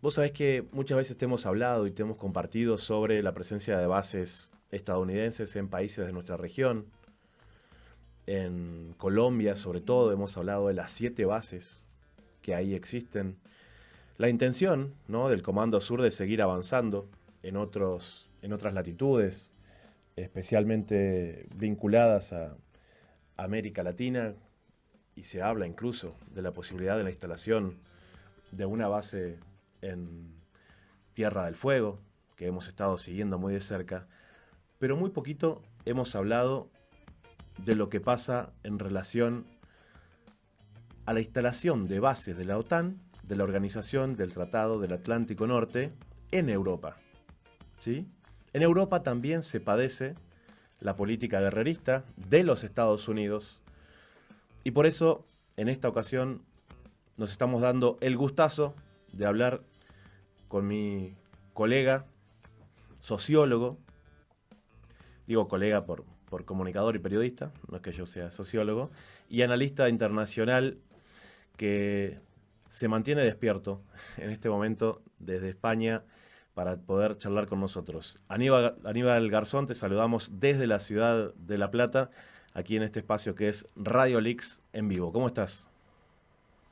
Vos sabés que muchas veces te hemos hablado y te hemos compartido sobre la presencia de bases estadounidenses en países de nuestra región. En Colombia, sobre todo, hemos hablado de las 7 bases que ahí existen. La intención, ¿no?, del Comando Sur de seguir avanzando en otras latitudes, especialmente vinculadas a América Latina, y se habla incluso de la posibilidad de la instalación de una base en Tierra del Fuego, que hemos estado siguiendo muy de cerca, pero muy poquito hemos hablado de lo que pasa en relación a la instalación de bases de la OTAN, de la Organización del Tratado del Atlántico Norte, en Europa. ¿Sí? En Europa también se padece la política guerrerista de los Estados Unidos y por eso en esta ocasión nos estamos dando el gustazo de hablar con mi colega, sociólogo, digo colega por comunicador y periodista, no es que yo sea sociólogo, y analista internacional que se mantiene despierto en este momento desde España para poder charlar con nosotros. Aníbal Garzón, te saludamos desde la ciudad de La Plata, aquí en este espacio que es Radio Lix en vivo. ¿Cómo estás?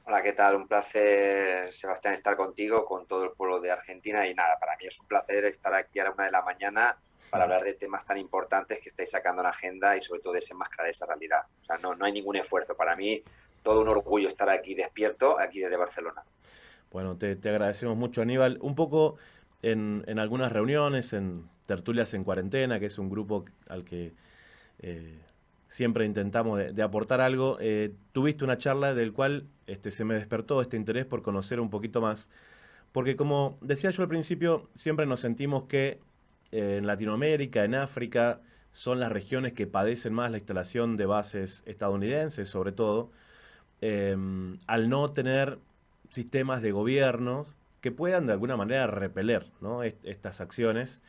Hola, ¿qué tal? Un placer, Sebastián, estar contigo, con todo el pueblo de Argentina. Y nada, para mí es un placer estar aquí a la 1 de la mañana para hablar de temas tan importantes que estáis sacando en la agenda y sobre todo desenmascarar esa realidad. O sea, no hay ningún esfuerzo. Para mí, todo un orgullo estar aquí despierto, aquí desde Barcelona. Bueno, te agradecemos mucho, Aníbal. Un poco en algunas reuniones, en Tertulias en Cuarentena, que es un grupo al que eh, siempre intentamos de aportar algo. Tuviste una charla del cual se me despertó este interés por conocer un poquito más, porque como decía yo al principio, siempre nos sentimos que en Latinoamérica, en África, son las regiones que padecen más la instalación de bases estadounidenses, sobre todo, eh, al no tener sistemas de gobierno que puedan de alguna manera repeler, ¿no?, estas acciones.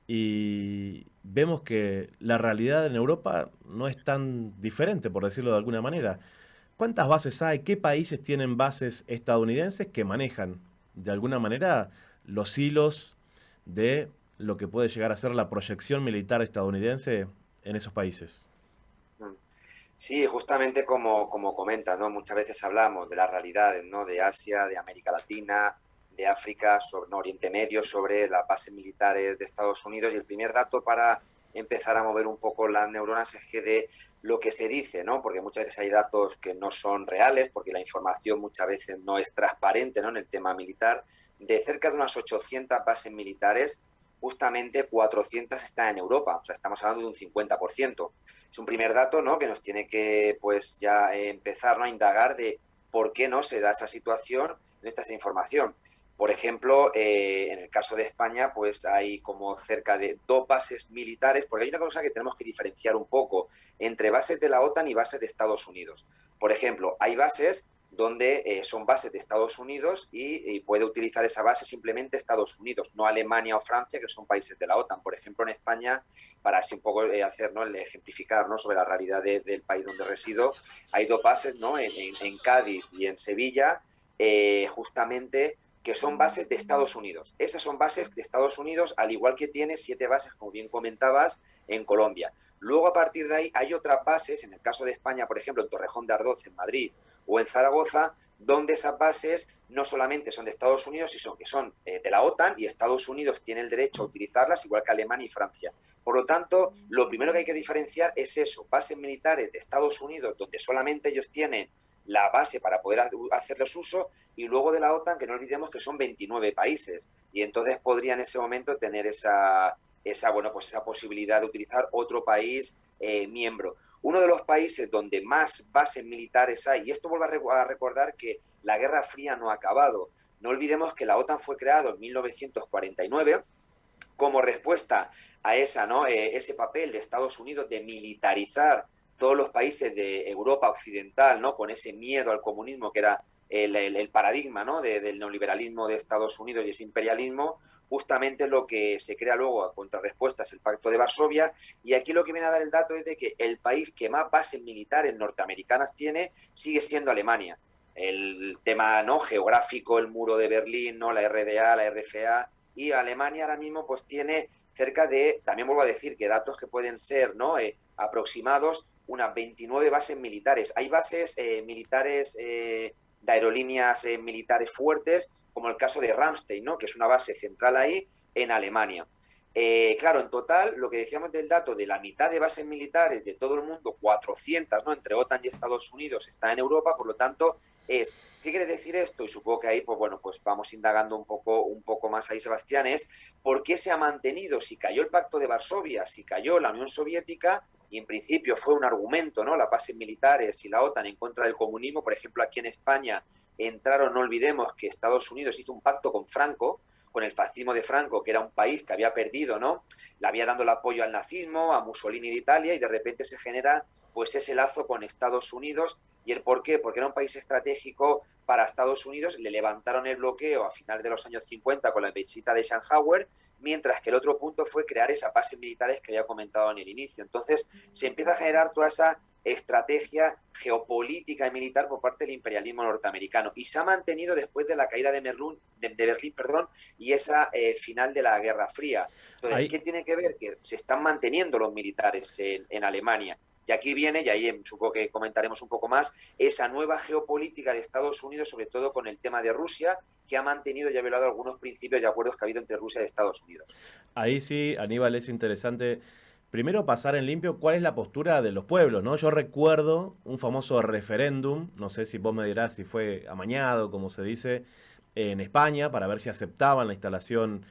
Y vemos que la realidad en Europa no es tan diferente, por decirlo de alguna manera. ¿Cuántas bases hay? ¿Qué países tienen bases estadounidenses que manejan de alguna manera los hilos de lo que puede llegar a ser la proyección militar estadounidense en esos países? Mm. Sí, justamente como comentas, ¿no? Muchas veces hablamos de las realidades, ¿no? De Asia, de América Latina, de África, sobre, ¿no? Oriente Medio, sobre las bases militares de Estados Unidos. Y el primer dato para empezar a mover un poco las neuronas es que de lo que se dice, ¿no? Porque muchas veces hay datos que no son reales, porque la información muchas veces no es transparente, ¿no? En el tema militar, de cerca de unas 800 bases militares, justamente 400 están en Europa. O sea, estamos hablando de un 50%. Es un primer dato, ¿no?, que nos tiene que pues ya empezar, ¿no?, a indagar de por qué no se da esa situación, no está esa información. Por ejemplo, en el caso de España, pues hay como cerca de 2 bases militares, porque hay una cosa que tenemos que diferenciar un poco entre bases de la OTAN y bases de Estados Unidos. Por ejemplo, hay bases donde son bases de Estados Unidos y puede utilizar esa base simplemente Estados Unidos, no Alemania o Francia, que son países de la OTAN. Por ejemplo, en España, para así un poco hacer, ¿no?, el ejemplificar, ¿no?, sobre la realidad del país donde resido, hay 2 bases, ¿no?, en Cádiz y en Sevilla, justamente, que son bases de Estados Unidos. Esas son bases de Estados Unidos, al igual que tiene 7 bases, como bien comentabas, en Colombia. Luego, a partir de ahí, hay otras bases, en el caso de España, por ejemplo, en Torrejón de Ardoz, en Madrid, o en Zaragoza, donde esas bases no solamente son de Estados Unidos, sino que son de la OTAN, y Estados Unidos tiene el derecho a utilizarlas, igual que Alemania y Francia. Por lo tanto, lo primero que hay que diferenciar es eso: bases militares de Estados Unidos, donde solamente ellos tienen la base para poder hacerles uso, y luego de la OTAN, que no olvidemos que son 29 países, y entonces podría en ese momento tener bueno, pues esa posibilidad de utilizar otro país miembro. Uno de los países donde más bases militares hay, y esto vuelve a recordar que la Guerra Fría no ha acabado. No olvidemos que la OTAN fue creada en 1949 como respuesta a ¿no?, ese papel de Estados Unidos de militarizar todos los países de Europa occidental, ¿no?, con ese miedo al comunismo que era el paradigma, ¿no?, del neoliberalismo de Estados Unidos y ese imperialismo. Justamente lo que se crea luego a contrarrespuesta es el Pacto de Varsovia, y aquí lo que viene a dar el dato es de que el país que más bases militares norteamericanas tiene sigue siendo Alemania. el tema, ¿no?, geográfico, el muro de Berlín, ¿no?, la RDA, la RFA, y Alemania ahora mismo pues tiene cerca de, también vuelvo a decir que datos que pueden ser, ¿no?, aproximados, unas 29 bases militares. Hay bases militares de aerolíneas militares fuertes, como el caso de Ramstein, ¿no?, que es una base central ahí en Alemania. Claro, en total, lo que decíamos del dato de la mitad de bases militares de todo el mundo, 400, ¿no?, entre OTAN y Estados Unidos, está en Europa, por lo tanto, ¿qué quiere decir esto? Y supongo que ahí, pues bueno, pues vamos indagando un poco más ahí, Sebastián, es por qué se ha mantenido, si cayó el Pacto de Varsovia, si cayó la Unión Soviética, y en principio fue un argumento, ¿no?, las bases militares y la OTAN en contra del comunismo. Por ejemplo, aquí en España entraron, no olvidemos que Estados Unidos hizo un pacto con Franco, con el fascismo de Franco, que era un país que había perdido, ¿no?, le había dado el apoyo al nazismo, a Mussolini de Italia, y de repente se genera pues ese lazo con Estados Unidos. ¿Y el por qué? Porque era un país estratégico para Estados Unidos, le levantaron el bloqueo a finales de los años 50 con la visita de Eisenhower, mientras que el otro punto fue crear esas bases militares que había comentado en el inicio. Entonces se empieza a generar toda esa estrategia geopolítica y militar por parte del imperialismo norteamericano, y se ha mantenido después de la caída de Berlín, perdón, y esa final de la Guerra Fría. Entonces, Ahí, ¿qué tiene que ver? Que se están manteniendo los militares en Alemania. Y aquí viene, y ahí supongo que comentaremos un poco más, esa nueva geopolítica de Estados Unidos, sobre todo con el tema de Rusia, que ha mantenido y ha violado algunos principios y acuerdos que ha habido entre Rusia y Estados Unidos. ahí sí, Aníbal, es interesante. Primero pasar en limpio cuál es la postura de los pueblos, ¿no? Yo recuerdo un famoso referéndum, no sé si vos me dirás si fue amañado, como se dice, en España, para ver si aceptaban la instalación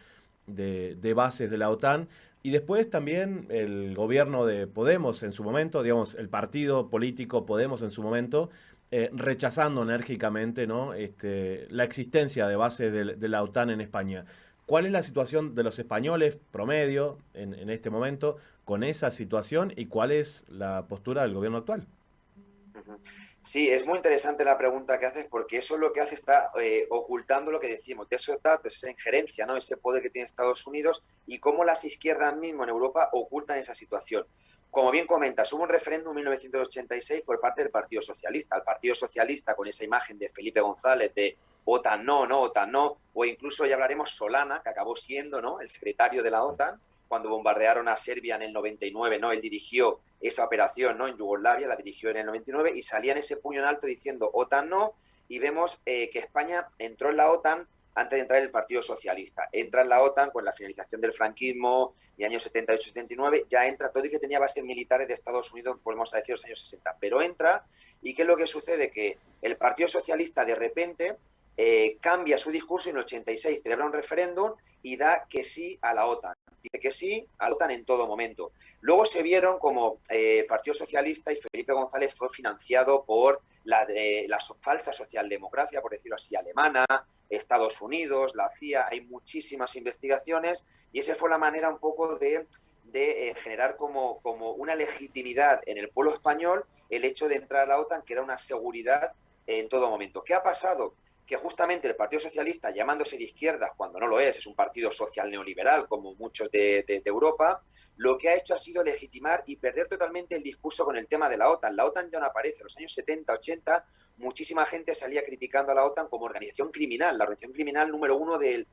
de bases de la OTAN. Y después también el gobierno de Podemos en su momento, digamos, el partido político Podemos en su momento, rechazando enérgicamente, ¿no?, la existencia de bases de la OTAN en España. ¿Cuál es la situación de los españoles promedio en este momento con esa situación y cuál es la postura del gobierno actual? Sí, es muy interesante la pregunta que haces, porque eso es lo que hace, está ocultando lo que decimos, de esos datos, esa injerencia, ¿no?, ese poder que tiene Estados Unidos, y cómo las izquierdas mismo en Europa ocultan esa situación. Como bien comentas, hubo un referéndum en 1986 por parte del Partido Socialista. El Partido Socialista, con esa imagen de Felipe González de OTAN no, no, OTAN no, o incluso ya hablaremos Solana, que acabó siendo, ¿no?, el secretario de la OTAN, cuando bombardearon a Serbia en el 99, ¿no? Él dirigió esa operación, ¿no?, en Yugoslavia, la dirigió en el 99, y salía en ese puño en alto diciendo OTAN no, y vemos que España entró en la OTAN antes de entrar en el Partido Socialista. Entra en la OTAN con la finalización del franquismo y años 78-79, ya entra todo, y que tenía bases militares de Estados Unidos, podemos decir, los años 60, pero entra, y ¿qué es lo que sucede? Que el Partido Socialista de repente cambia su discurso, y en el 86 celebra un referéndum y da que sí a la OTAN. Dice que sí a la OTAN en todo momento. Luego se vieron como Partido Socialista, y Felipe González fue financiado por la falsa socialdemocracia, por decirlo así, alemana, Estados Unidos, la CIA. Hay muchísimas investigaciones, y esa fue la manera un poco de generar como una legitimidad en el pueblo español el hecho de entrar a la OTAN, que era una seguridad en todo momento. ¿Qué ha pasado? Que justamente el Partido Socialista, llamándose de izquierdas cuando no lo es un partido social neoliberal como muchos de Europa, lo que ha hecho ha sido legitimar y perder totalmente el discurso con el tema de la OTAN. La OTAN ya no aparece. En los años 70, 80, muchísima gente salía criticando a la OTAN como organización criminal, la organización criminal número uno del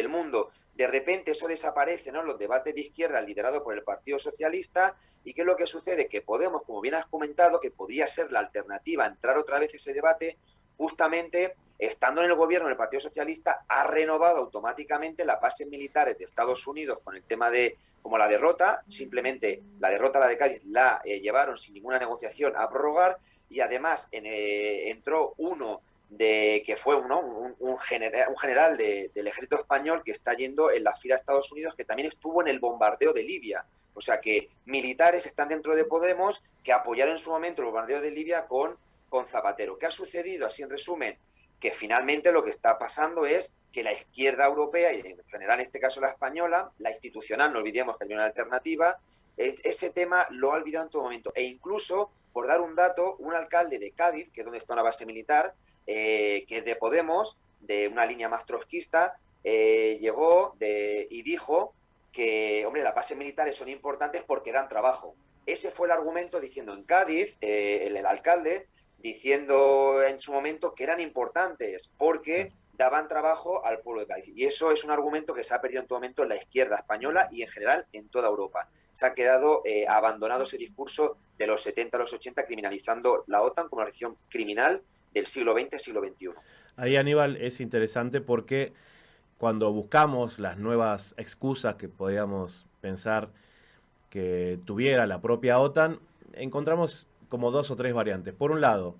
mundo. De repente eso desaparece, ¿no?, los debates de izquierda liderados por el Partido Socialista. ¿Y qué es lo que sucede? Que Podemos, como bien has comentado, que podría ser la alternativa a entrar otra vez ese debate, justamente estando en el gobierno del Partido Socialista, ha renovado automáticamente las bases militares de Estados Unidos con el tema de, como la derrota, simplemente la derrota, la de Cádiz, la llevaron sin ninguna negociación a prorrogar, y además entró uno que fue ¿no?, un general del ejército español, que está yendo en la fila de Estados Unidos, que también estuvo en el bombardeo de Libia. O sea que militares están dentro de Podemos que apoyaron en su momento el bombardeo de Libia con Zapatero. ¿Qué ha sucedido? Así en resumen, que finalmente lo que está pasando es que la izquierda europea, y en general en este caso la española, la institucional, no olvidemos que hay una alternativa, ese tema lo ha olvidado en todo momento. E incluso, por dar un dato, un alcalde de Cádiz, que es donde está una base militar, que es de Podemos, de una línea más trotskista, llegó y dijo que, hombre, las bases militares son importantes porque dan trabajo. Ese fue el argumento, diciendo en Cádiz, el alcalde, diciendo en su momento que eran importantes porque Claro. daban trabajo al pueblo de Cádiz. Y eso es un argumento que se ha perdido en todo momento en la izquierda española y en general en toda Europa. Se ha quedado abandonado ese discurso de los 70 a los 80 criminalizando la OTAN como una región criminal del siglo XX, siglo XXI. Ahí, Aníbal, es interesante porque cuando buscamos las nuevas excusas que podíamos pensar que tuviera la propia OTAN, encontramos como dos o tres variantes. Por un lado,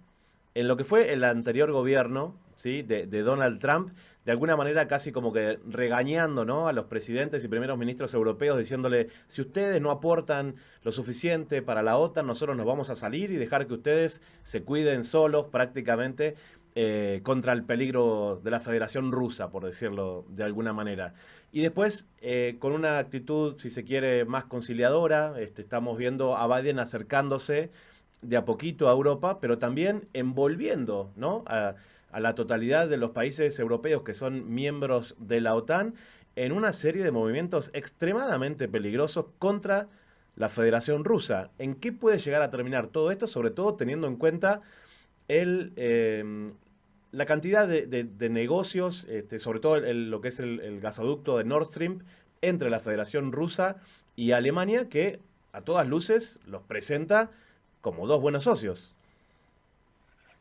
en lo que fue el anterior gobierno, ¿sí?, de Donald Trump, de alguna manera casi como que regañando, ¿no?, a los presidentes y primeros ministros europeos, diciéndole, si ustedes no aportan lo suficiente para la OTAN, nosotros nos vamos a salir y dejar que ustedes se cuiden solos prácticamente contra el peligro de la Federación Rusa, por decirlo de alguna manera. Y después, con una actitud, si se quiere, más conciliadora, estamos viendo a Biden acercándose de a poquito a Europa, pero también envolviendo, ¿no?, a la totalidad de los países europeos que son miembros de la OTAN en una serie de movimientos extremadamente peligrosos contra la Federación Rusa. ¿En qué puede llegar a terminar todo esto? Sobre todo teniendo en cuenta el, la cantidad de negocios, sobre todo lo que es el gasoducto de Nord Stream, entre la Federación Rusa y Alemania, que a todas luces los presenta como dos buenos socios.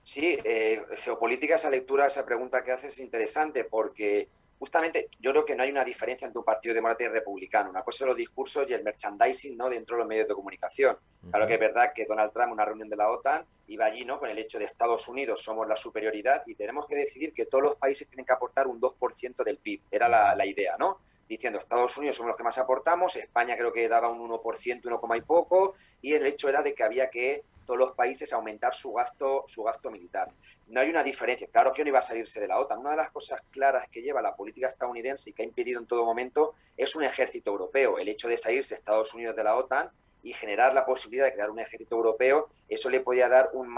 Sí, geopolítica, esa lectura, esa pregunta que haces es interesante porque justamente yo creo que no hay una diferencia entre un partido demócrata y republicano. Una cosa son los discursos y el merchandising, ¿no?, dentro de los medios de comunicación. Claro que Ujú. es verdad que Donald Trump, en una reunión de la OTAN, iba allí, ¿no?, con el hecho de Estados Unidos somos la superioridad y tenemos que decidir que todos los países tienen que aportar un 2% del PIB. Era Ujú. la idea, ¿no? Diciendo Estados Unidos somos los que más aportamos, España creo que daba un 1%, 1, y poco, y el hecho era de que había que todos los países aumentar su gasto militar. No hay una diferencia. Claro que no iba a salirse de la OTAN. Una de las cosas claras que lleva la política estadounidense y que ha impedido en todo momento es un ejército europeo. El hecho de salirse Estados Unidos de la OTAN y generar la posibilidad de crear un ejército europeo, eso le podía dar una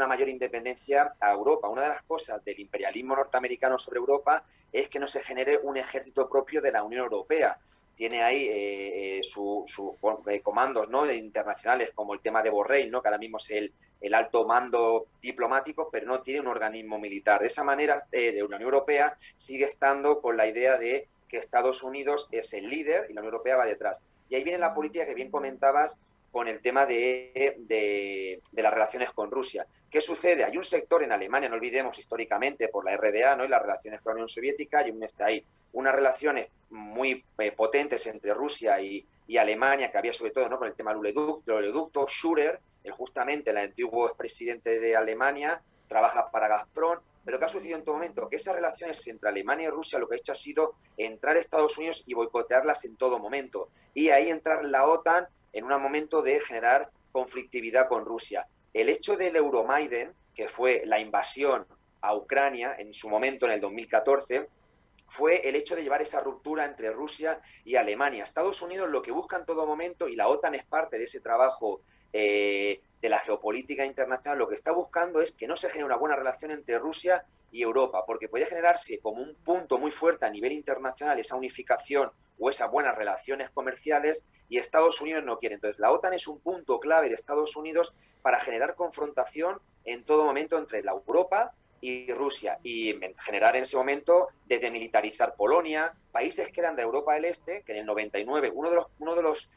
mayor independencia a Europa. Una de las cosas del imperialismo norteamericano sobre Europa es que no se genere un ejército propio de la Unión Europea. Tiene ahí sus comandos, ¿no?, internacionales, como el tema de Borrell, ¿no?, que ahora mismo es el alto mando diplomático, pero no tiene un organismo militar. De esa manera, la Unión Europea sigue estando con la idea de que Estados Unidos es el líder y la Unión Europea va detrás. Y ahí viene la política que bien comentabas con el tema de las relaciones con Rusia. ¿Qué sucede? Hay un sector en Alemania, no olvidemos históricamente por la RDA, ¿no?, y las relaciones con la Unión Soviética, y hay unas relaciones muy potentes entre Rusia y Alemania, que había sobre todo, ¿no?, con el tema del oleoducto. Schröder, justamente el antiguo expresidente de Alemania, trabaja para Gazprom. Pero ¿qué ha sucedido en todo momento? Que esas relaciones entre Alemania y Rusia lo que ha hecho ha sido entrar a Estados Unidos y boicotearlas en todo momento. Y ahí entrar la OTAN en un momento de generar conflictividad con Rusia. El hecho del Euromaidan, que fue la invasión a Ucrania en su momento en el 2014, fue el hecho de llevar esa ruptura entre Rusia y Alemania. Estados Unidos lo que busca en todo momento, y la OTAN es parte de ese trabajo de la geopolítica internacional, lo que está buscando es que no se genere una buena relación entre Rusia y Europa, porque puede generarse como un punto muy fuerte a nivel internacional esa unificación o esas buenas relaciones comerciales, y Estados Unidos no quiere. Entonces, la OTAN es un punto clave de Estados Unidos para generar confrontación en todo momento entre la Europa y Rusia, y generar en ese momento de demilitarizar Polonia, países que eran de Europa del Este, que en el 99 uno de los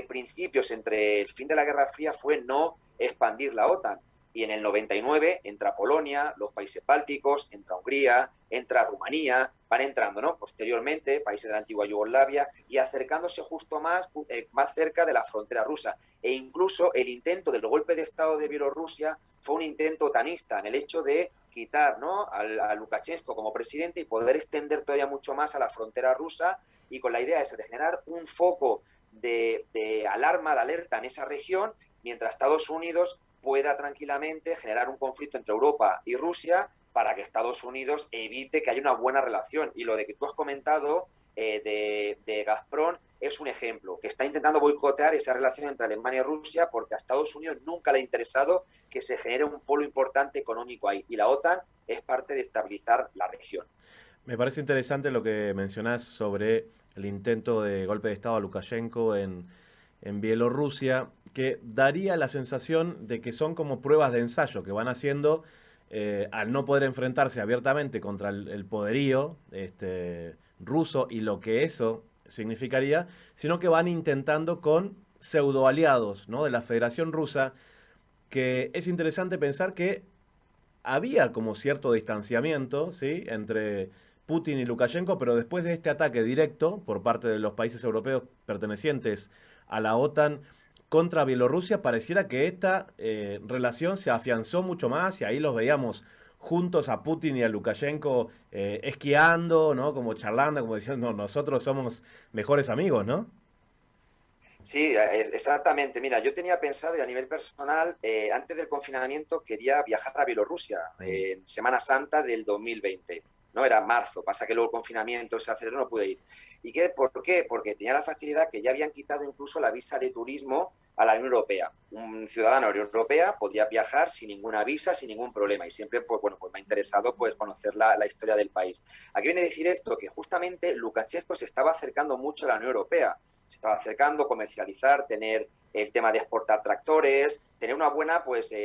principios entre el fin de la Guerra Fría fue no expandir la OTAN. Y en el 99 entra Polonia, los países bálticos, entra Hungría, entra Rumanía, van entrando, ¿no?, posteriormente países de la antigua Yugoslavia y acercándose justo más cerca de la frontera rusa. E incluso el intento del golpe de Estado de Bielorrusia fue un intento otanista en el hecho de quitar, ¿no?, a Lukashenko como presidente y poder extender todavía mucho más a la frontera rusa, y con la idea esa de generar un foco de alarma, de alerta en esa región, mientras Estados Unidos pueda tranquilamente generar un conflicto entre Europa y Rusia para que Estados Unidos evite que haya una buena relación. Y lo de que tú has comentado de Gazprom es un ejemplo, que está intentando boicotear esa relación entre Alemania y Rusia porque a Estados Unidos nunca le ha interesado que se genere un polo importante económico ahí. Y la OTAN es parte de estabilizar la región. Me parece interesante lo que mencionás sobre el intento de golpe de Estado a Lukashenko en Bielorrusia, que daría la sensación de que son como pruebas de ensayo que van haciendo al no poder enfrentarse abiertamente contra el poderío ruso y lo que eso significaría, sino que van intentando con pseudo aliados, ¿no?, de la Federación Rusa, que es interesante pensar que había como cierto distanciamiento, ¿sí?, entre Putin y Lukashenko, pero después de este ataque directo por parte de los países europeos pertenecientes a la OTAN contra Bielorrusia, pareciera que esta relación se afianzó mucho más y ahí los veíamos juntos a Putin y a Lukashenko esquiando, ¿no?, como charlando, como diciendo, "No, nosotros somos mejores amigos", ¿no? Sí, exactamente. Mira, yo tenía pensado y a nivel personal, antes del confinamiento quería viajar a Bielorrusia Mm. en Semana Santa del 2020. No era marzo, pasa que luego el confinamiento se aceleró, no pude ir. ¿Y qué? ¿Por qué? Porque tenía la facilidad que ya habían quitado incluso la visa de turismo a la Unión Europea. Un ciudadano de la Unión Europea podía viajar sin ninguna visa, sin ningún problema. Y siempre, pues bueno, pues me ha interesado pues conocer la historia del país. Aquí viene a decir esto, que justamente Lukashenko se estaba acercando mucho a la Unión Europea, se estaba acercando, comercializar, tener el tema de exportar tractores, tener una buena, pues,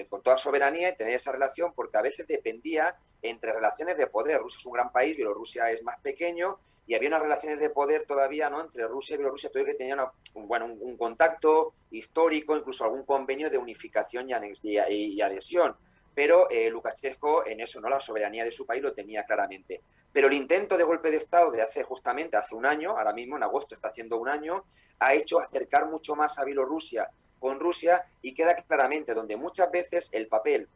con toda soberanía y tener esa relación, porque a veces dependía entre relaciones de poder. Rusia es un gran país, Bielorrusia es más pequeño, y había unas relaciones de poder todavía, ¿no?, entre Rusia y Bielorrusia, todavía que tenía un contacto histórico, incluso algún convenio de unificación y adhesión. Pero Lukashenko en eso, ¿no?, la soberanía de su país lo tenía claramente. Pero el intento de golpe de Estado de justamente hace un año, ahora mismo en agosto está haciendo un año, ha hecho acercar mucho más a Bielorrusia con Rusia, y queda claramente donde muchas veces el papel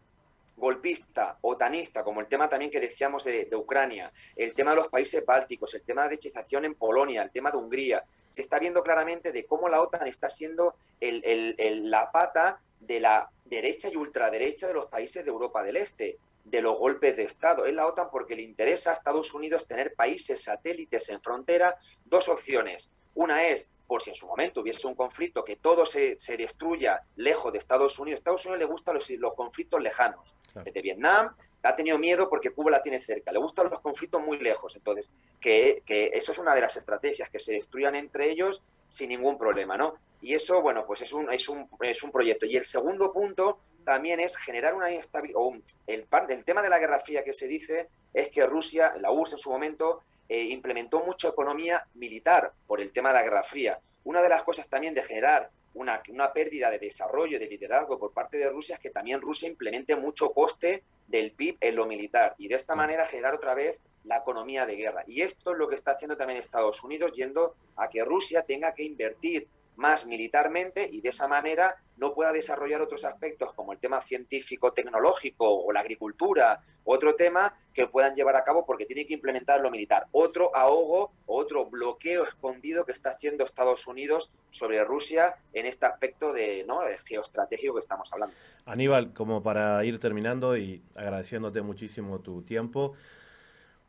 golpista, otanista, como el tema también que decíamos de Ucrania, el tema de los países bálticos, el tema de la derechización en Polonia, el tema de Hungría, se está viendo claramente de cómo la OTAN está siendo la pata de la derecha y ultraderecha de los países de Europa del Este, de los golpes de Estado. Es la OTAN porque le interesa a Estados Unidos tener países satélites en frontera. Dos opciones. Una es, por si en su momento hubiese un conflicto, que todo se destruya lejos de Estados Unidos. A Estados Unidos le gustan los conflictos lejanos. Claro. Desde Vietnam ha tenido miedo porque Cuba la tiene cerca. Le gustan los conflictos muy lejos. Entonces, que eso es una de las estrategias, que se destruyan entre ellos sin ningún problema, ¿no? Y eso, bueno, pues es un proyecto. Y el segundo punto también es generar una inestabilidad. El tema de la Guerra Fría que se dice es que Rusia, la URSS en su momento, implementó mucha economía militar por el tema de la Guerra Fría. Una de las cosas también de generar una pérdida de desarrollo, de liderazgo por parte de Rusia, es que también Rusia implemente mucho coste del PIB en lo militar, y de esta manera generar otra vez la economía de guerra. Y esto es lo que está haciendo también Estados Unidos, yendo a que Rusia tenga que invertir más militarmente, y de esa manera no pueda desarrollar otros aspectos como el tema científico, tecnológico o la agricultura, otro tema que puedan llevar a cabo porque tiene que implementar lo militar. Otro ahogo, otro bloqueo escondido que está haciendo Estados Unidos sobre Rusia en este aspecto de, ¿no?, geoestratégico que estamos hablando. Aníbal, como para ir terminando y agradeciéndote muchísimo tu tiempo,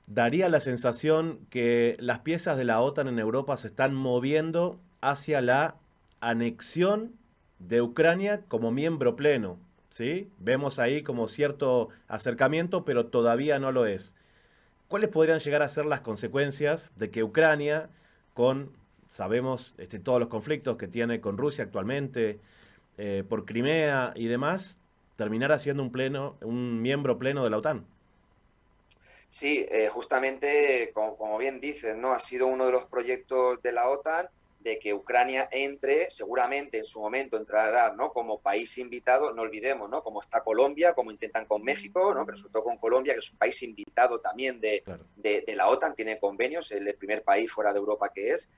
daría la sensación que las piezas de la OTAN en Europa se están moviendo hacia la anexión de Ucrania como miembro pleno, ¿sí? Vemos ahí como cierto acercamiento, pero todavía no lo es. ¿Cuáles podrían llegar a ser las consecuencias de que Ucrania, con, sabemos, todos los conflictos que tiene con Rusia actualmente, por Crimea y demás, terminara siendo un miembro pleno de la OTAN? Sí, justamente, como bien dices, ¿no?, ha sido uno de los proyectos de la OTAN de que Ucrania entre, seguramente en su momento entrará, ¿no?, como país invitado. No olvidemos, ¿no?, como está Colombia, como intentan con México, ¿no?, pero sobre todo con Colombia, que es un país invitado también Claro. de la OTAN, tiene convenios, es el primer país fuera de Europa que es.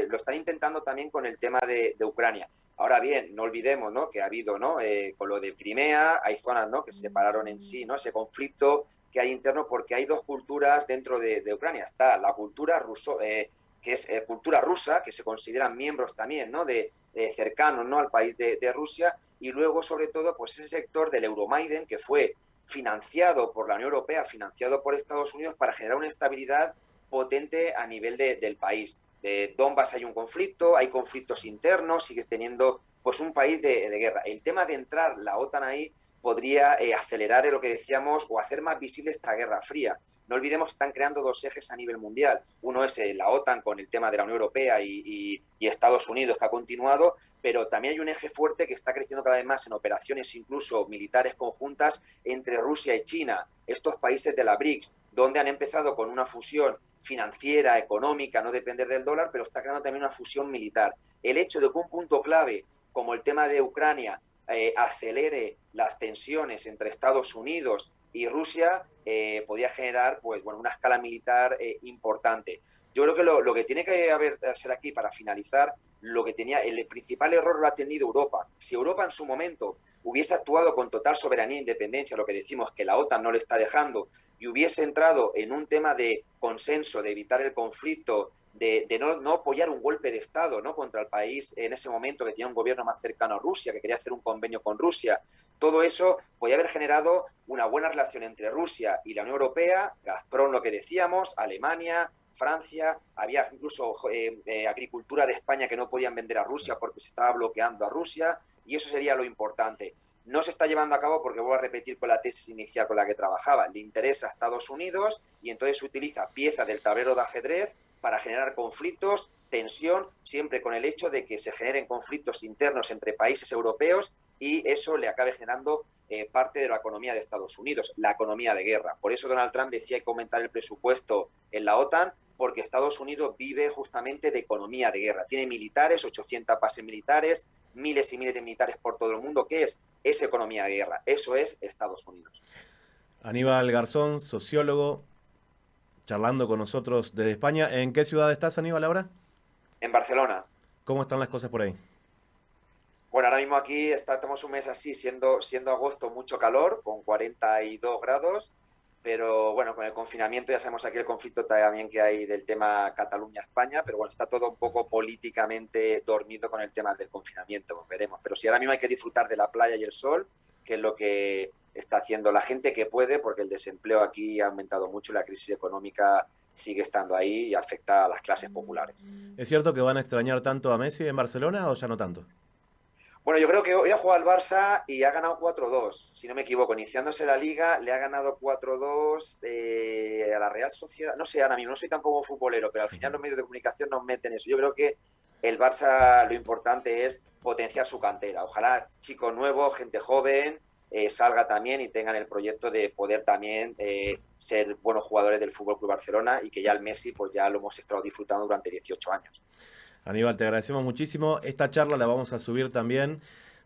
Lo están intentando también con el tema de Ucrania. Ahora bien, no olvidemos, ¿no?, que ha habido, ¿no?, con lo de Crimea, hay zonas, ¿no?, que se separaron en sí, ¿no?, ese conflicto que hay interno, porque hay dos culturas dentro de Ucrania. Está la cultura ruso, que es cultura rusa, que se consideran miembros también, ¿no?, de cercanos, ¿no?, al país de Rusia, y luego, sobre todo, pues ese sector del Euromaidan, que fue financiado por la Unión Europea, financiado por Estados Unidos, para generar una estabilidad potente a nivel del país. De Donbass hay un conflicto, hay conflictos internos, sigues teniendo pues un país de guerra. El tema de entrar la OTAN ahí podría acelerar lo que decíamos, o hacer más visible esta guerra fría. No olvidemos que están creando dos ejes a nivel mundial. Uno es la OTAN con el tema de la Unión Europea y Estados Unidos, que ha continuado, pero también hay un eje fuerte que está creciendo cada vez más en operaciones incluso militares conjuntas entre Rusia y China, estos países de la BRICS, donde han empezado con una fusión financiera, económica, no depender del dólar, pero está creando también una fusión militar. El hecho de que un punto clave, como el tema de Ucrania, acelere las tensiones entre Estados Unidos y Rusia, podría generar pues, bueno, una escala militar importante. Yo creo que lo que tiene que ser aquí para finalizar, el principal error lo ha tenido Europa. Si Europa en su momento hubiese actuado con total soberanía e independencia, lo que decimos que la OTAN no le está dejando, y hubiese entrado en un tema de consenso, de evitar el conflicto, de no apoyar un golpe de Estado, ¿no?, contra el país en ese momento que tenía un gobierno más cercano a Rusia, que quería hacer un convenio con Rusia, todo eso podía haber generado una buena relación entre Rusia y la Unión Europea, Gazprom, lo que decíamos, Alemania, Francia, había incluso agricultura de España que no podían vender a Rusia porque se estaba bloqueando a Rusia, y eso sería lo importante. No se está llevando a cabo porque, voy a repetir con la tesis inicial con la que trabajaba, le interesa a Estados Unidos y entonces se utiliza pieza del tablero de ajedrez para generar conflictos, tensión, siempre con el hecho de que se generen conflictos internos entre países europeos y eso le acabe generando parte de la economía de Estados Unidos, la economía de guerra. Por eso Donald Trump decía que aumentar el presupuesto en la OTAN, porque Estados Unidos vive justamente de economía de guerra. Tiene militares, 800 bases militares, miles y miles de militares por todo el mundo. ¿Qué es? Es economía de guerra. Eso es Estados Unidos. Aníbal Garzón, sociólogo, charlando con nosotros desde España. ¿En qué ciudad estás, Aníbal, ahora? En Barcelona. ¿Cómo están las cosas por ahí? Bueno, ahora mismo aquí estamos un mes así, siendo agosto, mucho calor, con 42 grados, pero bueno, con el confinamiento ya sabemos aquí el conflicto también que hay del tema Cataluña-España, pero bueno, está todo un poco políticamente dormido con el tema del confinamiento, pues veremos. Pero sí, ahora mismo hay que disfrutar de la playa y el sol, que es lo que está haciendo la gente que puede, porque el desempleo aquí ha aumentado mucho, la crisis económica sigue estando ahí y afecta a las clases populares. ¿Es cierto que van a extrañar tanto a Messi en Barcelona o ya no tanto? Bueno, yo creo que hoy ha jugado al Barça y ha ganado 4-2, si no me equivoco. Iniciándose la Liga, le ha ganado 4-2 a la Real Sociedad. No sé, ahora mismo no soy tampoco futbolero, pero al final los medios de comunicación nos meten eso. Yo creo que el Barça lo importante es potenciar su cantera. Ojalá chicos nuevos, gente joven, salga también y tengan el proyecto de poder también ser buenos jugadores del Fútbol Club Barcelona, y que ya el Messi pues ya lo hemos estado disfrutando durante 18 años. Aníbal, te agradecemos muchísimo. Esta charla la vamos a subir también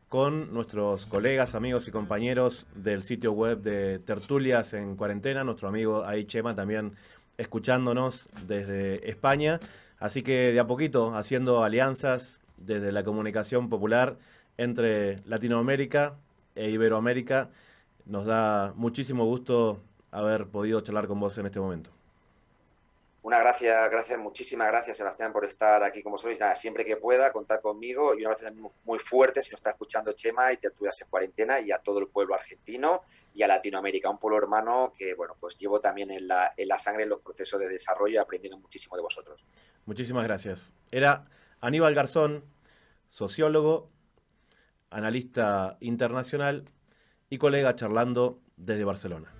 con nuestros colegas, amigos y compañeros del sitio web de Tertulias en Cuarentena, nuestro amigo ahí Chema también escuchándonos desde España. Así que de a poquito haciendo alianzas desde la comunicación popular entre Latinoamérica e Iberoamérica. Nos da muchísimo gusto haber podido charlar con vos en este momento. Muchísimas gracias, Sebastián, por estar aquí con vosotros. Nada, siempre que pueda, contar conmigo, y una vez muy fuerte, si nos está escuchando Chema y Tertulias en Cuarentena, y a todo el pueblo argentino y a Latinoamérica, un pueblo hermano que, bueno, pues llevo también en la sangre en los procesos de desarrollo y aprendiendo muchísimo de vosotros. Muchísimas gracias. Era Aníbal Garzón, sociólogo, analista internacional y colega charlando desde Barcelona.